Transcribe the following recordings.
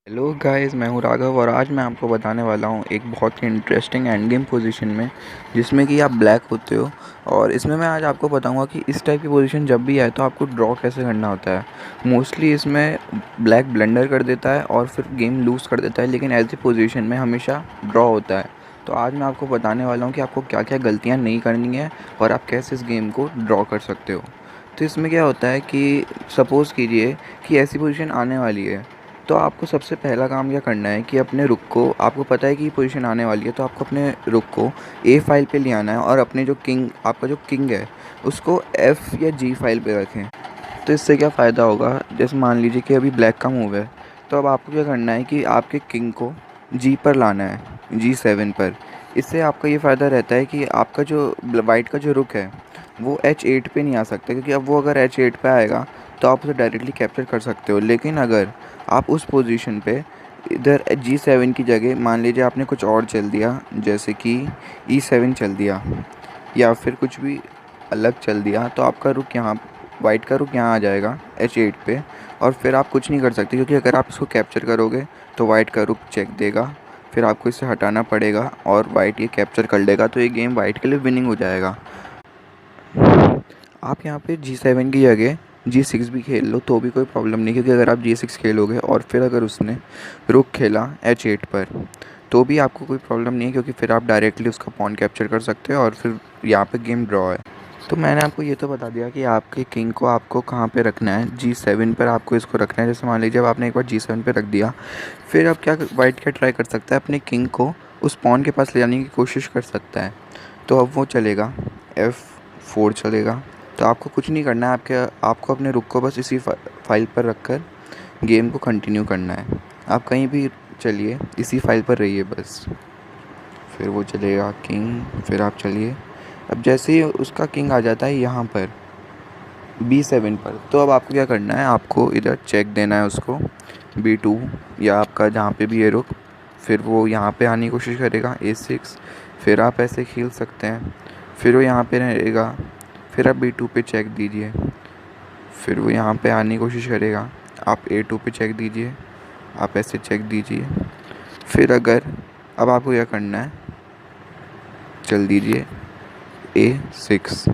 Hello guys, मैं हूँ राघव और आज मैं आपको बताने वाला हूँ एक बहुत ही इंटरेस्टिंग एंड गेम पोजीशन में जिसमें कि आप ब्लैक होते हो। और इसमें मैं आज आपको बताऊँगा कि इस टाइप की पोजीशन जब भी आए तो आपको ड्रॉ कैसे करना होता है। मोस्टली इसमें ब्लैक ब्लंडर कर देता है और फिर गेम लूज़ कर देता है, लेकिन ऐसी पोजीशन में हमेशा ड्रॉ होता है। तो आज मैं आपको बताने वाला हूँ कि आपको क्या क्या गलतियाँ नहीं करनी है और आप कैसे इस गेम को ड्रॉ कर सकते हो। तो इसमें क्या होता है कि सपोज़ कीजिए कि ऐसी पोजीशन आने वाली है, तो आपको सबसे पहला काम क्या करना है कि अपने रुक को, आपको पता है कि पोजीशन आने वाली है, तो आपको अपने रुक को ए फाइल पे ले आना है और अपने जो किंग, आपका जो किंग है उसको एफ़ या जी फाइल पे रखें। तो इससे क्या फ़ायदा होगा, जैसे मान लीजिए कि अभी ब्लैक का मूव है, तो अब आपको क्या करना है कि आपके किंग को जी पर लाना है, जी7 पर। इससे आपका ये फ़ायदा रहता है कि आपका जो वाइट का जो रुक है वो H8 पे नहीं आ सकता, क्योंकि अब वो अगर H8 पे आएगा तो आप उसे डायरेक्टली कैप्चर कर सकते हो। लेकिन अगर आप उस पोजीशन पे इधर G7 की जगह मान लीजिए आपने कुछ और चल दिया, जैसे कि E7 चल दिया या फिर कुछ भी अलग चल दिया, तो आपका रुक यहाँ, वाइट का रुक यहाँ आ जाएगा H8 पे और फिर आप कुछ नहीं कर सकते, क्योंकि अगर आप इसको कैप्चर करोगे तो वाइट का रुक चेक देगा, फिर आपको इसे हटाना पड़ेगा और वाइट ये कैप्चर कर लेगा। तो ये गेम वाइट के लिए विनिंग हो जाएगा। आप यहाँ पे G7 की जगह G6 भी खेल लो तो भी कोई प्रॉब्लम नहीं, क्योंकि अगर आप G6 खेलोगे और फिर अगर उसने रुक खेला H8 पर तो भी आपको कोई प्रॉब्लम नहीं है, क्योंकि फिर आप डायरेक्टली उसका पॉन कैप्चर कर सकते हो और फिर यहाँ पे गेम ड्रॉ है। तो मैंने आपको ये तो बता दिया कि आपके किंग को आपको कहाँ पे रखना है। G7 पर आपको इसको रखना है। जैसे मान लीजिए अब आपने एक बार G7 पे रख दिया, फिर अब क्या वाइट क्या ट्राई कर सकता है, अपने किंग को उस पॉन के पास ले जाने की कोशिश कर सकता है। तो अब वो चलेगा F4 चलेगा। तो आपको कुछ नहीं करना है, आपको अपने रुक को बस इसी फाइल पर रख कर गेम को कंटिन्यू करना है। आप कहीं भी चलिए, इसी फाइल पर रहिए बस। फिर वो चलेगा किंग, फिर आप चलिए। अब जैसे ही उसका किंग आ जाता है यहाँ पर B7 पर, तो अब आपको क्या करना है, आपको इधर चेक देना है उसको B2 या आपका जहाँ पे भी ये रुक। फिर वो यहाँ पे आने की कोशिश करेगा A6, फिर आप ऐसे खेल सकते हैं। फिर वो यहाँ पे रहेगा, फिर आप B2 पे चेक दीजिए, फिर वो यहाँ पे आने की कोशिश करेगा, आप A2 पे चेक दीजिए, आप ऐसे चेक दीजिए। फिर अगर अब आपको क्या करना है, चल दीजिए A6।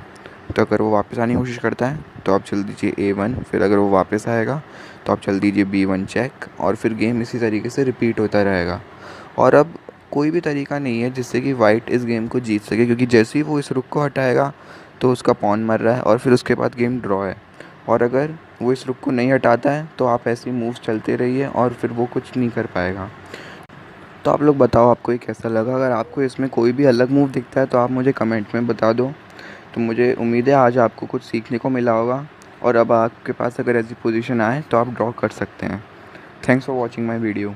तो अगर वो वापस आने की कोशिश करता है तो आप चल दीजिए A1। फिर अगर वो वापस आएगा तो आप चल दीजिए B1 चेक, और फिर गेम इसी तरीके से रिपीट होता रहेगा। और अब कोई भी तरीका नहीं है जिससे कि वाइट इस गेम को जीत सके, क्योंकि जैसे ही वो इस रुक को हटाएगा तो उसका पॉन मर रहा है और फिर उसके बाद गेम ड्रॉ है। और अगर वो इस रुक को नहीं हटाता है तो आप ऐसे ही मूव्स चलते रहिए और फिर वो कुछ नहीं कर पाएगा। तो आप लोग बताओ आपको ये कैसा लगा। अगर आपको इसमें कोई भी अलग मूव दिखता है तो आप मुझे कमेंट में बता दो। तो मुझे उम्मीद है आज आपको कुछ सीखने को मिला होगा, और अब आपके पास अगर ऐसी पोजीशन आए तो आप ड्रॉ कर सकते हैं। Thanks for watching my video.